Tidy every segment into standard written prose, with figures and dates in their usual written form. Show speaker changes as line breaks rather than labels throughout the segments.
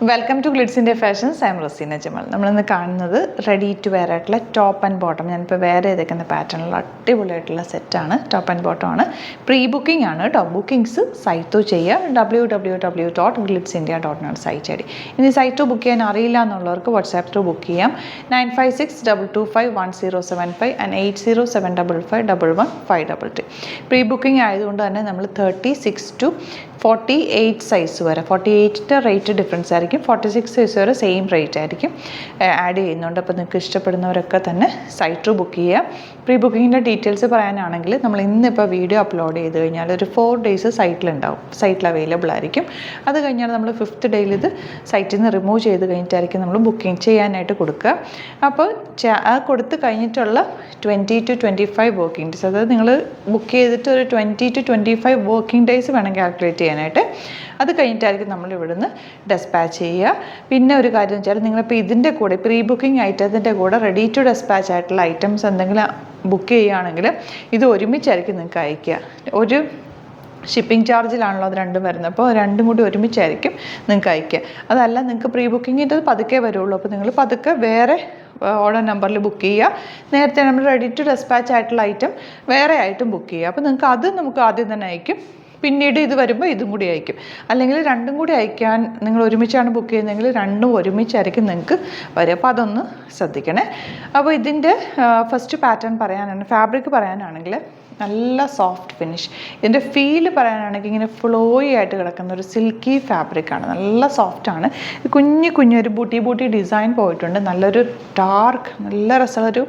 Welcome to Glitz India fashions. I'm Raseena Jamal. നമ്മളിന്ന് കാണുന്നത് ready to wear ആയിട്ടുള്ള top and bottom. ഞാനിപ്പോൾ വേറെ ചെയ്തേക്കുന്ന പാറ്റേണിലുള്ള അടിപൊളിയായിട്ടുള്ള സെറ്റാണ്. ടോപ്പ് ആൻഡ് ബോട്ടം ആണ്. പ്രീ ബുക്കിംഗ് ആണ് കേട്ടോ. ബുക്കിംഗ്സ് സൈറ്റ് ചെയ്യുക. www.glitzindia.com site I D. ഇനി സൈറ്റ് ബുക്ക് ചെയ്യാൻ അറിയില്ല എന്നുള്ളവർക്ക് വാട്സാപ്പ് ത്രൂ ബുക്ക് ചെയ്യാം. 9562251075 ആൻഡ് 8075551153. പ്രീ ബുക്കിംഗ് ആയതുകൊണ്ട് തന്നെ നമ്മൾ 36 to 48 സൈസ് വരെ, 48 റേറ്റ് ഡിഫറൻസ് ആയിരിക്കും, 46 സൈസ് വരെ സെയിം റേറ്റ് ആയിരിക്കും ആഡ് ചെയ്യുന്നുണ്ട്. അപ്പോൾ നിങ്ങൾക്ക് ഇഷ്ടപ്പെടുന്നവരൊക്കെ തന്നെ സൈറ്റ് ത്രൂ ബുക്ക് ചെയ്യുക. പ്രീ ബുക്കിങ്ങിൻ്റെ ഡീറ്റെയിൽസ് പറയാനാണെങ്കിൽ നമ്മൾ ഇന്നിപ്പോൾ വീഡിയോ അപ്ലോഡ് ചെയ്ത് കഴിഞ്ഞാൽ ഒരു 4 days സൈറ്റിലുണ്ടാവും, സൈറ്റിൽ അവൈലബിൾ ആയിരിക്കും. അത് കഴിഞ്ഞാൽ നമ്മൾ 5th ഡേയിൽ ഇത് സൈറ്റിൽ നിന്ന് റിമൂവ് ചെയ്ത് കഴിഞ്ഞിട്ടായിരിക്കും നമ്മൾ ബുക്കിംഗ് ചെയ്യാനായിട്ട് കൊടുക്കുക. അപ്പോൾ കൊടുത്ത് കഴിഞ്ഞിട്ടുള്ള 20 to 25 വർക്കിംഗ് ഡേയ്സ്, അതായത് നിങ്ങൾ ബുക്ക് ചെയ്തിട്ട് ഒരു 20 to 25 വർക്കിംഗ് ഡേയ്സ് വേണം കാൽക്കുലേറ്റ് ചെയ്യാനായിട്ട്. അത് കഴിഞ്ഞിട്ടായിരിക്കും നമ്മൾ ഇവിടുന്ന് ഡെസ്പാച്ച് ചെയ്യുക. പിന്നെ ഒരു കാര്യം വെച്ചാൽ നിങ്ങളിപ്പോൾ ഇതിൻ്റെ കൂടെ പ്രീ ബുക്കിംഗ് ഐറ്റത്തിൻ്റെ കൂടെ റെഡി ടു ഡെസ്പാച്ച് ആയിട്ടുള്ള ഐറ്റംസ് എന്തെങ്കിലും ബുക്ക് ചെയ്യുകയാണെങ്കിൽ ഇത് ഒരുമിച്ചായിരിക്കും നിങ്ങൾക്ക് അയക്കുക. ഒരു ഷിപ്പിംഗ് ചാർജിലാണല്ലോ അത് രണ്ടും വരുന്നത്, അപ്പോൾ രണ്ടും കൂടി ഒരുമിച്ചായിരിക്കും നിങ്ങൾക്ക് അയക്കുക. അതല്ല നിങ്ങൾക്ക് പ്രീ ബുക്കിങ്ങിൻ്റെ പതുക്കെ വരുള്ളൂ. അപ്പോൾ നിങ്ങൾ പതുക്കെ വേറെ ഓർഡർ നമ്പറിൽ ബുക്ക് ചെയ്യുക. നേരത്തെ നമ്മൾ റെഡി ടു ഡെസ്പാച്ച് ആയിട്ടുള്ള ഐറ്റം വേറെ ആയിട്ടും ബുക്ക് ചെയ്യുക. അപ്പോൾ നിങ്ങൾക്ക് അത് നമുക്ക് ആദ്യം തന്നെ അയക്കും, പിന്നീട് ഇത് വരുമ്പോൾ ഇതും കൂടി അയക്കും. അല്ലെങ്കിൽ രണ്ടും കൂടി അയക്കാൻ നിങ്ങൾ ഒരുമിച്ചാണ് ബുക്ക് ചെയ്യുന്നതെങ്കിൽ രണ്ടും ഒരുമിച്ചായിരിക്കും നിങ്ങൾക്ക് വരിക. അപ്പോൾ അതൊന്ന് ശ്രദ്ധിക്കണേ. അപ്പോൾ ഇതിൻ്റെ ഫസ്റ്റ് പാറ്റേൺ പറയാനാണ്, ഫാബ്രിക് പറയാനാണെങ്കിൽ നല്ല സോഫ്റ്റ് ഫിനിഷ്. ഇതിൻ്റെ ഫീൽ പറയാനാണെങ്കിൽ ഇങ്ങനെ ഫ്ലോയി ആയിട്ട് കിടക്കുന്ന ഒരു സിൽക്കി ഫാബ്രിക്കാണ്, നല്ല സോഫ്റ്റാണ്. കുഞ്ഞൊരു ബൂട്ടി ഡിസൈൻ പോയിട്ടുണ്ട്. നല്ലൊരു ഡാർക്ക്, നല്ല രസമുള്ളൊരു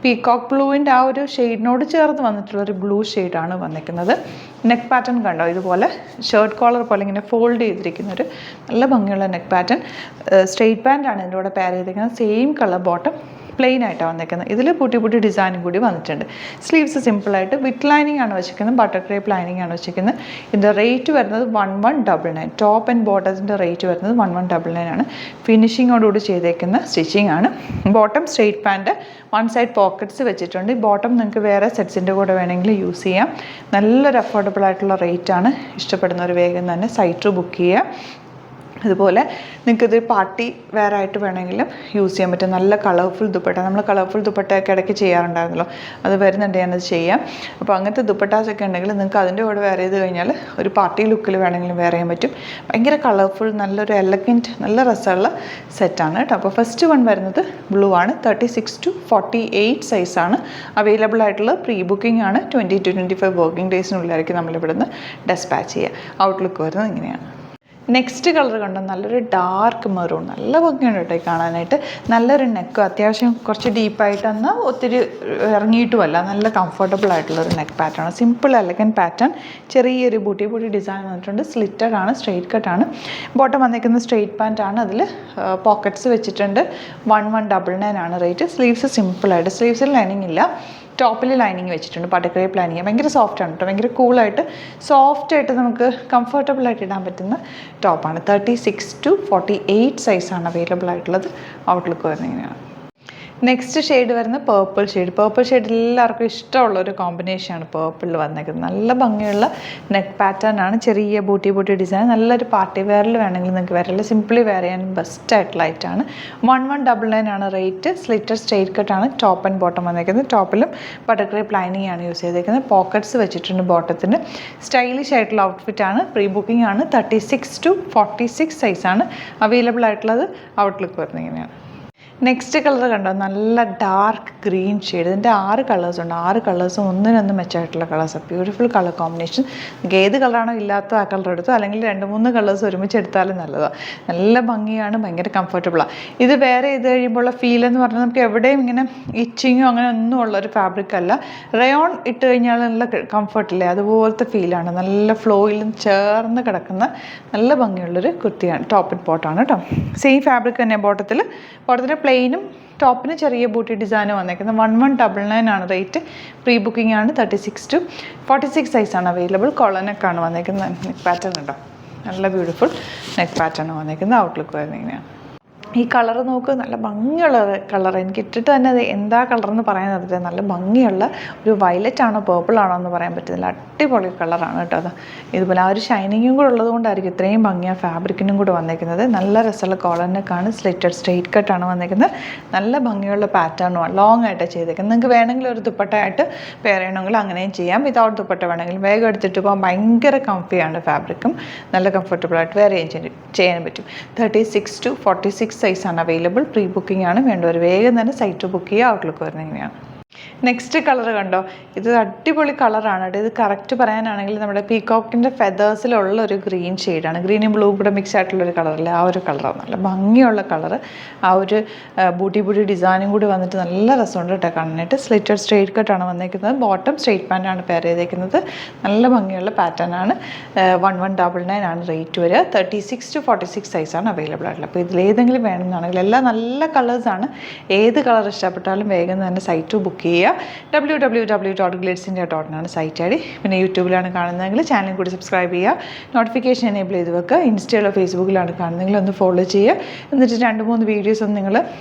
പീകോക്ക് ബ്ലൂവിൻ്റെ ആ ഒരു ഷെയ്ഡിനോട് ചേർന്ന് വന്നിട്ടുള്ളൊരു ബ്ലൂ ഷെയ്ഡാണ് വന്നിരിക്കുന്നത്. നെക്ക് പാറ്റേൺ കണ്ടോ, ഇതുപോലെ ഷർട്ട് കോളർ പോലെ ഇങ്ങനെ ഫോൾഡ് ചെയ്തിരിക്കുന്നൊരു നല്ല ഭംഗിയുള്ള നെക്ക് പാറ്റേൺ. സ്ട്രെയിറ്റ് പാൻ്റാണ് ഇതിൻ്റെ കൂടെ പെയർ ചെയ്തിരിക്കുന്നത്. സെയിം കളർ ബോട്ടം, പ്ലെയിൻ ആയിട്ടാണ് വന്നിരിക്കുന്നത്. ഇതിൽ ബൂട്ടി ഡിസൈനും കൂടി വന്നിട്ടുണ്ട്. സ്ലീവ്സ് സിമ്പിളായിട്ട് വിത്ത് ലൈനിങ് ആണ് വെച്ചിരിക്കുന്നത്, ബട്ടർ ക്രേപ്പ് ലൈനിങ് ആണ് വെച്ചിരിക്കുന്നത്. ഇതിൻ്റെ റേറ്റ് വരുന്നത് 1199. ടോപ്പ് ആൻഡ് ബോട്ടത്തിൻ്റെ റേറ്റ് വരുന്നത് 1199 ആണ്. ഫിനിഷിങ്ങോടുകൂടി ചെയ്തേക്കുന്ന സ്റ്റിച്ചിങ് ആണ്. Bottom straight pant, one side pockets വെച്ചിട്ടുണ്ട്. ഈ ബോട്ടം നിങ്ങൾക്ക് വേറെ സെറ്റ്സിൻ്റെ കൂടെ വേണമെങ്കിൽ യൂസ് ചെയ്യാം. നല്ലൊരു അഫോർഡബിൾ ആയിട്ടുള്ള റേറ്റ് ആണ്. ഇഷ്ടപ്പെടുന്നവർ വേഗം തന്നെ സൈറ്റ് ബുക്ക് ചെയ്യുക. അതുപോലെ നിങ്ങൾക്കിത് പാർട്ടി വെയർ ആയിട്ട് വേണമെങ്കിലും യൂസ് ചെയ്യാൻ പറ്റും. നല്ല കളർഫുൾ ദുപ്പട്ട, നമ്മൾ കളർഫുൾ ദുപ്പട്ടയൊക്കെ ഇടയ്ക്ക് ചെയ്യാറുണ്ടായിരുന്നല്ലോ, അത് വരുന്നുണ്ട്, ഞാനത് ചെയ്യാം. അപ്പോൾ അങ്ങനത്തെ ദുപ്പട്ടാസൊക്കെ ഉണ്ടെങ്കിൽ നിങ്ങൾക്ക് അതിൻ്റെ കൂടെ വെയർ ചെയ്ത് കഴിഞ്ഞാൽ ഒരു പാർട്ടി ലുക്കിൽ വേണമെങ്കിലും വെയർ ചെയ്യാൻ പറ്റും. ഭയങ്കര കളർഫുൾ, നല്ലൊരു എലഗൻറ്റ്, നല്ല രസമുള്ള സെറ്റാണ് കേട്ടോ. അപ്പോൾ ഫസ്റ്റ് വൺ വരുന്നത് ബ്ലൂ ആണ്. 36 to 48 സൈസാണ് അവൈലബിൾ ആയിട്ടുള്ളത്. പ്രീ ബുക്കിംഗ് ആണ്. 20 to 25 വർക്കിംഗ് ഡേയ്സിനുള്ളിലായിരിക്കും നമ്മളിവിടുന്ന് ഡെസ്പാച്ച് ചെയ്യുക. ഔട്ട്ലുക്ക് വരുന്നത് ഇങ്ങനെയാണ്. നെക്സ്റ്റ് കളർ കണ്ടോ, നല്ലൊരു ഡാർക്ക് മെറൂൺ, നല്ല ഭംഗിയുണ്ട് കേട്ടോ കാണാനായിട്ട്. നല്ലൊരു നെക്കും, അത്യാവശ്യം കുറച്ച് ഡീപ്പായിട്ട് എന്നാൽ ഒത്തിരി ഇറങ്ങിയിട്ടുമല്ല, നല്ല കംഫർട്ടബിൾ ആയിട്ടുള്ളൊരു neck pattern. Simple elegant pattern. ചെറിയൊരു ബൂട്ടി ഡിസൈൻ വന്നിട്ടുണ്ട്. സ്ലിറ്റഡ് ആണ്, സ്ട്രെയിറ്റ് കട്ടാണ്. ബോട്ടം വന്നിരിക്കുന്നത് സ്ട്രെയിറ്റ് പാൻറ്റ് ആണ്. അതിൽ പോക്കറ്റ്സ് വെച്ചിട്ടുണ്ട്. 1199 ആണ് റേറ്റ്. സ്ലീവ്സ് സിമ്പിളായിട്ട്, സ്ലീവ്സിൽ ലൈനിങ് ഇല്ല, ടോപ്പിൽ ലൈനിങ് വെച്ചിട്ടുണ്ട്. Butter crepe lining. ഭയങ്കര സോഫ്റ്റാണ് കേട്ടോ, ഭയങ്കര കൂളായിട്ട് സോഫ്റ്റായിട്ട് നമുക്ക് കംഫർട്ടബിളായിട്ട് ഇടാൻ പറ്റുന്ന ടോപ്പാണ്. 36 to 48 സൈസാണ് അവൈലബിൾ ആയിട്ടുള്ളത്. ഔട്ട്ലുക്ക് വരുന്നത് ഇങ്ങനെയാണ്. നെക്സ്റ്റ് ഷെയ്ഡ് വരുന്നത് പേർപ്പിൾ ഷെയ്ഡ്. പേർപ്പിൾ ഷെയ്ഡ് എല്ലാവർക്കും ഇഷ്ടമുള്ളൊരു കോമ്പിനേഷനാണ് പേർപ്പിളിൽ വന്നേക്കുന്നത്. നല്ല ഭംഗിയുള്ള നെക്ക് പാറ്റേൺ ആണ്. ചെറിയ ബൂട്ടി ഡിസൈൻ. നല്ലൊരു പാർട്ടി വെയറിൽ വേണമെങ്കിൽ നിങ്ങൾക്ക് വരല്ല, സിംപ്ലി വെയർ ചെയ്യാൻ ബെസ്റ്റ് ആയിട്ടുള്ള ഐറ്റാണ്. 1199 ആണ് റേറ്റ്. സ്ലിറ്റഡ് സ്ട്രെയിറ്റ് കട്ടാണ് ടോപ്പ് ആൻഡ് ബോട്ടം വന്നേക്കുന്നത്. ടോപ്പിലും ബട്ടർ ക്രേപ്പ് ലൈനിങ് ആണ് യൂസ് ചെയ്തേക്കുന്നത്. പോക്കറ്റ്സ് വെച്ചിട്ടുണ്ട് ബോട്ടത്തിന്. സ്റ്റൈലിഷ് ആയിട്ടുള്ള ഔട്ട്ഫിറ്റാണ്. പ്രീ ബുക്കിംഗ് ആണ്. 36 to 46 സൈസാണ് അവൈലബിൾ ആയിട്ടുള്ളത്. ഔട്ട്ലുക്ക് വരുന്നത് ഇങ്ങനെയാണ്. നെക്സ്റ്റ് കളർ കണ്ടോ, നല്ല ഡാർക്ക് ഗ്രീൻ ഷെയ്ഡ്. ഇതിൻ്റെ 6 കളേഴ്സ് ഉണ്ട്. 6 കളേഴ്സും ഒന്നിനൊന്നും മെച്ചമായിട്ടുള്ള കളേഴ്സാണ്. Beautiful colour combination. നിങ്ങൾക്ക് ഏത് കളറാണോ ഇല്ലാത്ത ആ കളർ എടുത്തോ, അല്ലെങ്കിൽ 2-3 കളേഴ്സ് ഒരുമിച്ച് എടുത്താലും നല്ലതാണ്. നല്ല ഭംഗിയാണ്, ഭയങ്കര കംഫർട്ടബിളാണ്. ഇത് വേറെ ചെയ്ത് കഴിയുമ്പോഴുള്ള ഫീൽ എന്ന് പറഞ്ഞാൽ നമുക്ക് എവിടെയും ഇങ്ങനെ ഇച്ചിങ്ങോ അങ്ങനെ ഒന്നും ഉള്ളൊരു ഫാബ്രിക് അല്ല. റയോൺ ഇട്ട് കഴിഞ്ഞാൽ നല്ല കംഫർട്ടില്ലേ, അതുപോലത്തെ ഫീലാണ്. നല്ല ഫ്ലോയിലും ചേർന്ന് കിടക്കുന്ന നല്ല ഭംഗിയുള്ളൊരു കുർത്തിയാണ്. ടോപ്പ് ആൻഡ് ബോട്ടമാണ് കേട്ടോ. സെയിം ഫാബ്രിക് തന്നെ ബോട്ടത്തിൽ പ്ലെയിനും ടോപ്പിന് ചെറിയ ബൂട്ടി ഡിസൈനും വന്നേക്കുന്നത്. 1199 ആണ് റേറ്റ്. പ്രീ ബുക്കിംഗ് ആണ്. 36 to 46 സൈസാണ് അവൈലബിൾ. കൊളനെക്കാണ് വന്നേക്കുന്നത്. നെക്ക് പാറ്റേൺ ഉണ്ടോ, നല്ല ബ്യൂട്ടിഫുൾ നെക്ക് പാറ്റേൺ വന്നേക്കുന്നത്. ഔട്ട്ലുക്ക് വരുന്നത് ഇങ്ങനെയാണ്. ഈ കളർ നോക്ക്, നല്ല ഭംഗിയുള്ള കളർ. എനിക്ക് ഇട്ടിട്ട് തന്നെ അത് എന്താ കളറെന്ന് പറയാൻ പറ്റില്ല. നല്ല ഭംഗിയുള്ള ഒരു വയലറ്റ് ആണോ പേർപ്പിൾ ആണോ എന്ന് പറയാൻ പറ്റുന്നില്ല. അടിപൊളി കളറാണ് കേട്ടോ അത്. ഇതുപോലെ ആ ഒരു ഷൈനിങ്ങും കൂടെ ഉള്ളത് കൊണ്ടായിരിക്കും ഇത്രയും ഭംഗി ആ ഫാബ്രിക്കിനും കൂടെ വന്നേക്കുന്നത്. നല്ല രസമുള്ള കോളറിനൊക്കെയാണ് സ്ട്രെയിറ്റ് കട്ടാണ് വന്നേക്കുന്നത്. നല്ല ഭംഗിയുള്ള പാറ്റേണുമാണ്, ലോങ് ആയിട്ട് ചെയ്തേക്കുന്നത്. നിങ്ങൾക്ക് വേണമെങ്കിൽ ഒരു ദുപ്പട്ടയായിട്ട് പെയർ ചെയ്യണമെങ്കിൽ അങ്ങനെയും ചെയ്യാം. വിതൗട്ട് ദുപ്പട്ട വേണമെങ്കിൽ വേഗം എടുത്തിട്ട് പോകാൻ ഭയങ്കര കംഫിയാണ്. ഫാബ്രിക്കും നല്ല കംഫർട്ടബിളായിട്ട് വെയർ ചെയ്യാൻ പറ്റും. 36 to 46 സൈസാണ് അവൈലബിൾ. പ്രീ ബുക്കിംഗ് ആണ്. വേണ്ടവർ വേഗം തന്നെ സൈറ്റ് ബുക്ക് ചെയ്യുക. ഔട്ട്ലുക്ക് വരുന്നത് ഇങ്ങനെയാണ്. നെക്സ്റ്റ് കളർ കണ്ടോ, ഇത് അടിപൊളി കളറാണ് കേട്ടോ. ഇത് കറക്റ്റ് പറയാനാണെങ്കിൽ നമ്മുടെ പീകോക്കിൻ്റെ ഫെതേഴ്സിലുള്ള ഒരു ഗ്രീൻ ഷെയ്ഡാണ്. ഗ്രീനും ബ്ലൂ കൂടെ മിക്സ് ആയിട്ടുള്ളൊരു കളറല്ലേ, ആ ഒരു കളറാണ്. നല്ല ഭംഗിയുള്ള കളറ്. ആ ഒരു ബൂട്ടി ഡിസൈനും കൂടി വന്നിട്ട് നല്ല രസമുണ്ട് കേട്ടോ കാണാനായിട്ട്. സ്ലിറ്റഡ് സ്ട്രെയിറ്റ് കട്ടാണ് വന്നിരിക്കുന്നത്. ബോട്ടം സ്ട്രെയിറ്റ് പാൻ്റാണ് പെയർ ചെയ്തേക്കുന്നത്. നല്ല ഭംഗിയുള്ള പാറ്റേൺ ആണ്. 1199 ആണ് റേറ്റ് വരിക. 36 to 46 സൈസാണ് അവൈലബിൾ ആയിട്ടുള്ളത്. അപ്പോൾ ഇതിലേതെങ്കിലും വേണമെന്നാണെങ്കിൽ എല്ലാം നല്ല കളേഴ്സാണ്. ഏത് കളർ ഇഷ്ടപ്പെട്ടാലും വേഗം തന്നെ സൈറ്റ് ബുക്ക് ചെയ്യുക. www.glitzindia.in site I D. പിന്നെ യൂട്യൂബിലാണ് കാണുന്നതെങ്കിൽ ചാനൽ കൂടി സബ്സ്ക്രൈബ് ചെയ്യുക. നോട്ടിഫിക്കേഷൻ എനേബിൾ ചെയ്ത് വെക്കുക. ഇൻസ്റ്റയിലോ ഫേസ്ബുക്കിലാണ് കാണുന്നതെങ്കിൽ ഒന്ന് ഫോളോ ചെയ്യുക. എന്നിട്ട് 2-3 വീഡിയോസ് ഒന്ന് നിങ്ങൾ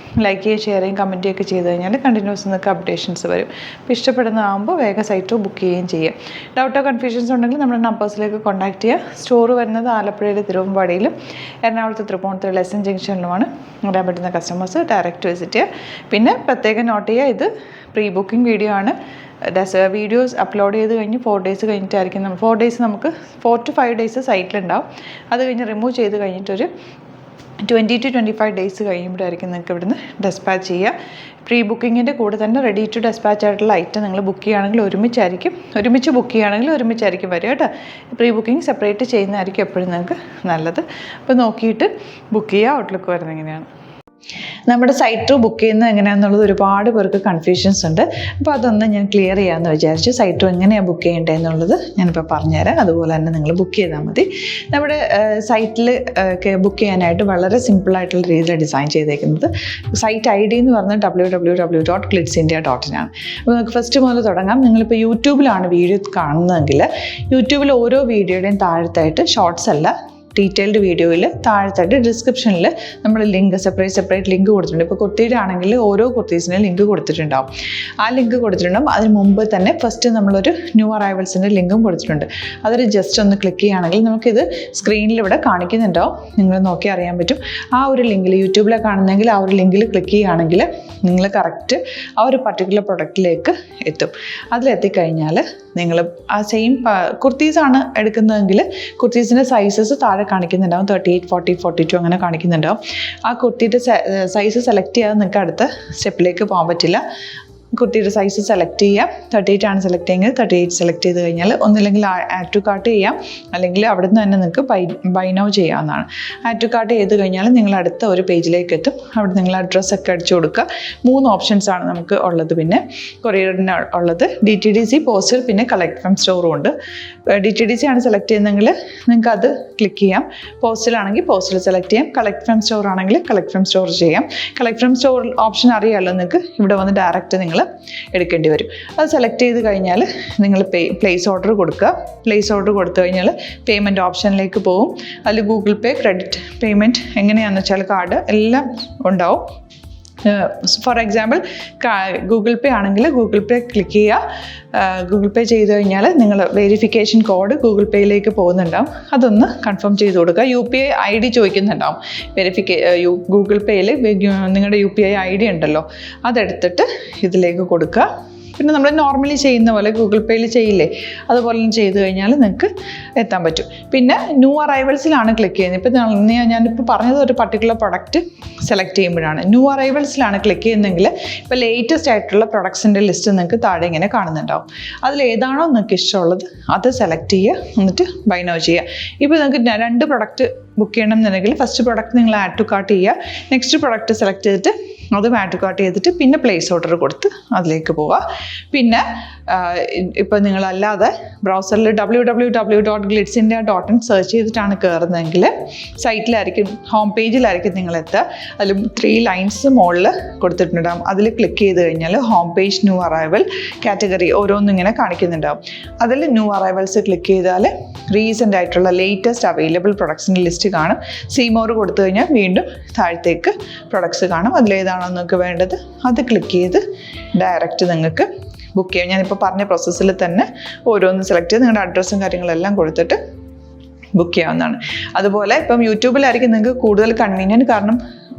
ലൈക്ക് ചെയ്യുകയും ഷെയർ ചെയ്യുകയും കമൻറ്റ് ചെയ്യുകയൊക്കെ ചെയ്ത് കഴിഞ്ഞാൽ കണ്ടിന്യൂസ് നിങ്ങൾക്ക് അപ്ഡേഷൻസ് വരും. അപ്പോൾ ഇഷ്ടപ്പെടുന്നതാകുമ്പോൾ വേഗം സൈറ്റ് ബുക്ക് ചെയ്യുകയും ചെയ്യുക. ഡൗട്ടോ കൺഫ്യൂഷൻസ് ഉണ്ടെങ്കിൽ നമ്മുടെ നമ്പേഴ്സിലേക്ക് കോൺടാക്ട് ചെയ്യുക. സ്റ്റോർ വരുന്നത് ആലപ്പുഴയിലെ തിരുവമ്പാടിയിലും എറണാകുളത്ത് തൃപ്പൂണിത്തുറ ലെസൺ ജംഗ്ഷനിലുമാണ്. വരാൻ പറ്റുന്ന കസ്റ്റമേഴ്സ് ഡയറക്റ്റ് വിസിറ്റ് ചെയ്യുക. പിന്നെ പ്രത്യേകം നോട്ട് ചെയ്യുക, ഇത് പ്രീ ബുക്കിംഗ് വീഡിയോ ആണ്. വീഡിയോസ് അപ്ലോഡ് ചെയ്ത് കഴിഞ്ഞ് 4 days കഴിഞ്ഞിട്ടായിരിക്കും 4 days നമുക്ക് 4 to 5 days സൈറ്റിലുണ്ടാവും. അത് കഴിഞ്ഞ് റിമൂവ് ചെയ്ത് കഴിഞ്ഞിട്ടൊരു 20 to 25 days കഴിയുമ്പോഴായിരിക്കും നിങ്ങൾക്ക് ഇവിടുന്ന് ഡെസ്പാച്ച് ചെയ്യുക. പ്രീ ബുക്കിങ്ങിൻ്റെ കൂടെ തന്നെ റെഡി ടു ഡെസ്പാച്ച് ആയിട്ടുള്ള ഐറ്റം നിങ്ങൾ ബുക്ക് ചെയ്യുകയാണെങ്കിൽ ഒരുമിച്ച് ബുക്ക് ചെയ്യുകയാണെങ്കിൽ ഒരുമിച്ചായിരിക്കും വരിക കേട്ടോ. പ്രീ ബുക്കിംഗ് സെപ്പറേറ്റ് ചെയ്യുന്നതായിരിക്കും എപ്പോഴും നിങ്ങൾക്ക് നല്ലത്. അപ്പോൾ നോക്കിയിട്ട് ബുക്ക് ചെയ്യുക. ഔട്ട്ലുക്ക് വരുന്നത് എങ്ങനെയാണ്. നമ്മുടെ സൈറ്റ് ബുക്ക് ചെയ്യുന്നത് എങ്ങനെയാണെന്നുള്ളത് ഒരുപാട് പേർക്ക് കൺഫ്യൂഷൻസ് ഉണ്ട്. അപ്പോൾ അതൊന്ന് ഞാൻ ക്ലിയർ ചെയ്യാമെന്ന് വിചാരിച്ചു. സൈറ്റ് എങ്ങനെയാണ് ബുക്ക് ചെയ്യേണ്ടതെന്നുള്ളത് ഞാനിപ്പോൾ പറഞ്ഞുതരാം. അതുപോലെ തന്നെ നിങ്ങൾ ബുക്ക് ചെയ്താൽ മതി. നമ്മുടെ സൈറ്റിൽ ബുക്ക് ചെയ്യാനായിട്ട് വളരെ സിമ്പിളായിട്ടുള്ള രീതിയിൽ ഡിസൈൻ ചെയ്തേക്കുന്നത്. സൈറ്റ് ഐ ഡി എന്ന് പറഞ്ഞാൽ www.glitzindia.in ആണ്. അപ്പോൾ നമുക്ക് ഫസ്റ്റ് മുതൽ തുടങ്ങാം. നിങ്ങളിപ്പോൾ യൂട്യൂബിലാണ് വീഡിയോ കാണുന്നതെങ്കിൽ യൂട്യൂബിൽ ഓരോ വീഡിയോയുടെയും താഴത്തായിട്ട് ഷോർട്സ് അല്ല, ഡീറ്റെയിൽഡ് വീഡിയോയിൽ താഴത്തായിട്ട് ഡിസ്ക്രിപ്ഷനിൽ നമ്മൾ ലിങ്ക് സെപ്പറേറ്റ് ലിങ്ക് കൊടുത്തിട്ടുണ്ട്. ഇപ്പോൾ കുർത്തിയുടെ ആണെങ്കിൽ ഓരോ കുർത്തീസിനും ലിങ്ക് കൊടുത്തിട്ടുണ്ടാവും. ആ ലിങ്ക് കൊടുത്തിട്ടുണ്ടാവും. അതിന് മുമ്പ് തന്നെ ഫസ്റ്റ് നമ്മളൊരു ന്യൂ അറൈവൽസിൻ്റെ ലിങ്കും കൊടുത്തിട്ടുണ്ട്. അതൊരു ജസ്റ്റ് ഒന്ന് ക്ലിക്ക് ചെയ്യുകയാണെങ്കിൽ നമുക്കിത് സ്ക്രീനിൽ ഇവിടെ കാണിക്കുന്നുണ്ടാവും. നിങ്ങൾ നോക്കി അറിയാൻ പറ്റും. ആ ഒരു ലിങ്കിൽ യൂട്യൂബിലെ കാണുന്നെങ്കിൽ ആ ഒരു ലിങ്കിൽ ക്ലിക്ക് ചെയ്യുകയാണെങ്കിൽ നിങ്ങൾ കറക്റ്റ് ആ ഒരു പർട്ടിക്കുലർ പ്രൊഡക്റ്റിലേക്ക് എത്തും. അതിലെത്തിക്കഴിഞ്ഞാൽ നിങ്ങൾ ആ സെയിം കുർത്തീസാണ് എടുക്കുന്നതെങ്കിൽ കുർത്തീസിൻ്റെ സൈസസ് താഴെ കാണിക്കുന്നുണ്ടാവും. 38, 40, 42 അങ്ങനെ കാണിക്കുന്നുണ്ടാവും. ആ കുർത്തിയുടെ സൈസ് സെലക്ട് ചെയ്യാതെ നിങ്ങൾക്ക് അടുത്ത സ്റ്റെപ്പിലേക്ക് പോകാൻ പറ്റില്ല. കുർത്തിയുടെ സൈസ് സെലക്ട് ചെയ്യാം. 38 ആണ് സെലക്ട് ചെയ്യുന്നത്. 38 സെലക്ട് ചെയ്ത് കഴിഞ്ഞാൽ ഒന്നില്ലെങ്കിൽ ആഡ് ടു കാർട്ട് ചെയ്യാം, അല്ലെങ്കിൽ അവിടെ നിന്ന് തന്നെ നിങ്ങൾക്ക് ബൈ നൗ ചെയ്യാവുന്നതാണ്. ആഡ് ടു കാർട്ട് ചെയ്ത് കഴിഞ്ഞാൽ നിങ്ങൾ അടുത്ത ഒരു പേജിലേക്ക് എത്തും. അവിടെ നിങ്ങൾ അഡ്രസ്സൊക്കെ അടിച്ചു കൊടുക്കുക. 3 ഓപ്ഷൻസാണ് നമുക്ക് ഉള്ളത്. പിന്നെ കൊറിയറിന് ഉള്ളത് DTDC, പോസ്റ്റൽ, പിന്നെ കളക്ട് ഫ്രം സ്റ്റോറും ഉണ്ട്. DTDC ആണ് സെലക്ട് ചെയ്യുന്നതെങ്കിൽ നിങ്ങൾക്ക് അത് ക്ലിക്ക് ചെയ്യാം. പോസ്റ്റലാണെങ്കിൽ പോസ്റ്റൽ സെലക്ട് ചെയ്യാം. കളക്ട് ഫ്രം സ്റ്റോർ ആണെങ്കിൽ കളക്ട് ഫ്രം സ്റ്റോർ ചെയ്യാം. കളക്ട് ഫ്രം സ്റ്റോർ ഓപ്ഷൻ അറിയാമല്ലോ നിങ്ങൾക്ക്. ഇവിടെ വന്ന് ഡയറക്റ്റ് നിങ്ങൾ എടുക്കേണ്ടി വരും. അത് സെലക്ട് ചെയ്ത് കഴിഞ്ഞാൽ നിങ്ങൾ പ്ലേസ് ഓർഡർ കൊടുക്കുക. പ്ലേസ് ഓർഡർ കൊടുത്തു കഴിഞ്ഞാൽ പേയ്മെൻറ്റ് ഓപ്ഷനിലേക്ക് പോകും. അതിൽ ഗൂഗിൾ പേ, ക്രെഡിറ്റ് പേയ്മെൻറ്റ് എങ്ങനെയാണെന്ന് വെച്ചാൽ കാർഡ് എല്ലാം ഉണ്ടാവും. ഫോർ എക്സാമ്പിൾ ഗൂഗിൾ പേ ആണെങ്കിൽ ഗൂഗിൾ പേ ക്ലിക്ക് ചെയ്യുക. ഗൂഗിൾ പേ ചെയ്ത് കഴിഞ്ഞാൽ നിങ്ങൾ വെരിഫിക്കേഷൻ കോഡ് ഗൂഗിൾ പേയിലേക്ക് പോകുന്നുണ്ടാവും. അതൊന്ന് കൺഫേം ചെയ്ത് കൊടുക്കുക. UPI ID ചോദിക്കുന്നുണ്ടാവും. ഗൂഗിൾ പേയിൽ നിങ്ങളുടെ UPI ID ഉണ്ടല്ലോ, അതെടുത്തിട്ട് ഇതിലേക്ക് കൊടുക്കുക. പിന്നെ നമ്മൾ നോർമലി ചെയ്യുന്ന പോലെ ഗൂഗിൾ പേയിൽ ചെയ്യില്ലേ, അതുപോലെ ചെയ്ത് കഴിഞ്ഞാൽ നിങ്ങൾക്ക് എത്താൻ പറ്റും. പിന്നെ ന്യൂ അറൈവൽസിലാണ് ക്ലിക്ക് ചെയ്യുന്നത്. ഇപ്പോൾ ഞാനിപ്പോൾ പറഞ്ഞത് ഒരു പർട്ടിക്കുലർ പ്രൊഡക്റ്റ് സെലക്ട് ചെയ്യുമ്പോഴാണ്. ന്യൂ അറൈവൽസിലാണ് ക്ലിക്ക് ചെയ്യുന്നതെങ്കിൽ ഇപ്പോൾ ലേറ്റസ്റ്റ് ആയിട്ടുള്ള പ്രൊഡക്ട്സിൻ്റെ ലിസ്റ്റ് നിങ്ങൾക്ക് താഴെ ഇങ്ങനെ കാണുന്നുണ്ടാവും. അതിലേതാണോ നിങ്ങൾക്ക് ഇഷ്ടമുള്ളത് അത് സെലക്ട് ചെയ്യുക, എന്നിട്ട് ബൈ നൗ ചെയ്യുക. ഇപ്പോൾ നിങ്ങൾക്ക് 2 പ്രൊഡക്റ്റ് ബുക്ക് ചെയ്യണം എന്നുണ്ടെങ്കിൽ ഫസ്റ്റ് പ്രൊഡക്റ്റ് നിങ്ങൾ ആഡ് ടു കാർട്ട് ചെയ്യുക. നെക്സ്റ്റ് പ്രൊഡക്റ്റ് സെലക്ട് ചെയ്തിട്ട് അതും ആഡ് ടു കാർട്ട് ചെയ്തിട്ട് പിന്നെ പ്ലേസ് ഓർഡർ കൊടുത്ത് അതിലേക്ക് പോവുക. പിന്നെ ഇപ്പോൾ നിങ്ങളല്ലാതെ ബ്രൗസറിൽ www.glitzindia.in സെർച്ച് ചെയ്തിട്ടാണ് കയറുന്നതെങ്കിൽ സൈറ്റിലായിരിക്കും, ഹോം പേജിലായിരിക്കും നിങ്ങളെത്തുക. അതിൽ 3 ലൈൻസ് മുകളിൽ കൊടുത്തിട്ടുണ്ടാകും. അതിൽ ക്ലിക്ക് ചെയ്ത് കഴിഞ്ഞാൽ home page new arrival category ഓരോന്നും ഇങ്ങനെ കാണിക്കുന്നുണ്ടാവും. അതിൽ ന്യൂ അറൈവൽസ് ക്ലിക്ക് ചെയ്താൽ റീസെൻ്റ് ആയിട്ടുള്ള ലേറ്റസ്റ്റ് അവൈലബിൾ പ്രൊഡക്ട്സിൻ്റെ ലിസ്റ്റ് കാണും. സീമോർ കൊടുത്തു കഴിഞ്ഞാൽ വീണ്ടും താഴത്തേക്ക് പ്രൊഡക്ട്സ് കാണും. അതിലേതാണോ നിങ്ങൾക്ക് വേണ്ടത് അത് ക്ലിക്ക് ചെയ്ത് ഡയറക്റ്റ് നിങ്ങൾക്ക് ബുക്ക് ചെയ്യാം. ഞാനിപ്പോൾ പറഞ്ഞ പ്രോസസ്സിൽ തന്നെ ഓരോന്ന് സെലക്ട് ചെയ്ത് നിങ്ങളുടെ അഡ്രസ്സും കാര്യങ്ങളെല്ലാം കൊടുത്തിട്ട് ബുക്ക് ചെയ്യാവുന്നതാണ്. അതുപോലെ ഇപ്പം യൂട്യൂബിലായിരിക്കും നിങ്ങൾക്ക് കൂടുതൽ കൺവീനിയൻറ്റ്, കാരണം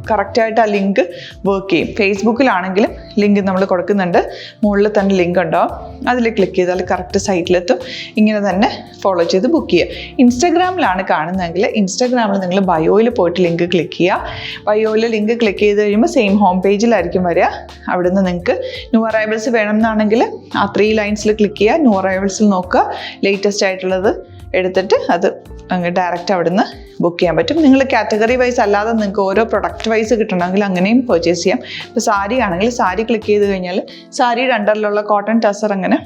കറക്റ്റായിട്ട് ആ ലിങ്ക് വർക്ക് ചെയ്യും. ഫേസ്ബുക്കിലാണെങ്കിലും ലിങ്ക് നമ്മൾ കൊടുക്കുന്നുണ്ട്, മുകളിൽ തന്നെ ലിങ്ക് ഉണ്ടാവും. അതിൽ ക്ലിക്ക് ചെയ്താൽ കറക്റ്റ് സൈറ്റിലെത്തും. ഇങ്ങനെ തന്നെ ഫോളോ ചെയ്ത് ബുക്ക് ചെയ്യുക. ഇൻസ്റ്റാഗ്രാമിലാണ് കാണുന്നതെങ്കിൽ ഇൻസ്റ്റാഗ്രാമിൽ നിങ്ങൾ ബയോയിൽ പോയിട്ട് ലിങ്ക് ക്ലിക്ക് ചെയ്യുക. ബയോയിൽ ലിങ്ക് ക്ലിക്ക് ചെയ്ത് കഴിയുമ്പോൾ സെയിം ഹോം പേജിലായിരിക്കും വരിക. അവിടുന്ന് നിങ്ങൾക്ക് ന്യൂ അറൈവൽസ് വേണമെന്നാണെങ്കിൽ ആ 3 ലൈൻസിൽ ക്ലിക്ക് ചെയ്യുക. ന്യൂ അറൈവൽസിൽ നോക്കുക, ലേറ്റസ്റ്റ് ആയിട്ടുള്ളത് എടുത്തിട്ട് അത് അങ്ങ് ഡയറക്റ്റ് അവിടുന്ന് ബുക്ക് ചെയ്യാൻ പറ്റും. നിങ്ങൾ കാറ്റഗറി വൈസ് അല്ലാതെ നിങ്ങൾക്ക് ഓരോ പ്രൊഡക്റ്റ് വൈസ് കിട്ടണമെങ്കിൽ അങ്ങനെയും പർച്ചേസ് ചെയ്യാം. ഇപ്പോൾ സാരി ആണെങ്കിൽ സാരി ക്ലിക്ക് ചെയ്ത് കഴിഞ്ഞാൽ സാരിയുടെ അണ്ടറിലുള്ള കോട്ടൺ ടസർ അങ്ങനെ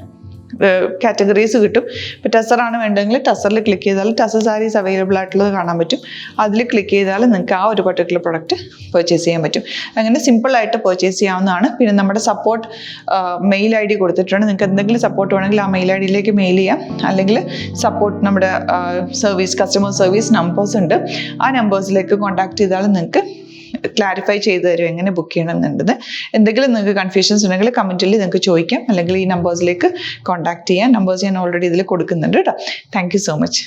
കാറ്റഗറീസ് കിട്ടും. ഇപ്പോൾ ടസറാണ് വേണ്ടതെങ്കിൽ ടസറിൽ ക്ലിക്ക് ചെയ്താൽ ടസർ സാരീസ് അവൈലബിൾ ആയിട്ടുള്ളത് കാണാൻ പറ്റും. അതിൽ ക്ലിക്ക് ചെയ്താൽ നിങ്ങൾക്ക് ആ ഒരു പർട്ടിക്കുലർ പ്രൊഡക്റ്റ് പർച്ചേസ് ചെയ്യാൻ പറ്റും. അങ്ങനെ സിമ്പിളായിട്ട് പർച്ചേസ് ചെയ്യാവുന്നതാണ്. പിന്നെ നമ്മുടെ സപ്പോർട്ട് മെയിൽ ID കൊടുത്തിട്ടുണ്ട്. നിങ്ങൾക്ക് എന്തെങ്കിലും സപ്പോർട്ട് വേണമെങ്കിൽ ആ മെയിൽ IDയിലേക്ക് മെയിൽ ചെയ്യാം. അല്ലെങ്കിൽ സപ്പോർട്ട് നമ്മുടെ കസ്റ്റമർ സർവീസ് നമ്പേഴ്സ് ഉണ്ട്. ആ നമ്പേഴ്സിലേക്ക് കോൺടാക്ട് ചെയ്താൽ നിങ്ങൾക്ക് ക്ലാരിഫൈ ചെയ്ത് തരും എങ്ങനെ ബുക്ക് ചെയ്യണം എന്നുള്ളത്. എന്തെങ്കിലും നിങ്ങൾക്ക് കൺഫ്യൂഷൻസ് ഉണ്ടെങ്കിൽ കമൻറ്റിൽ നിങ്ങൾക്ക് ചോദിക്കാം, അല്ലെങ്കിൽ ഈ നമ്പേഴ്സിലേക്ക് കോൺടാക്ട് ചെയ്യാം. നമ്പേഴ്സ് ഞാൻ ഓൾറെഡി ഇതിൽ കൊടുക്കുന്നുണ്ട് കേട്ടോ. Thank you so much.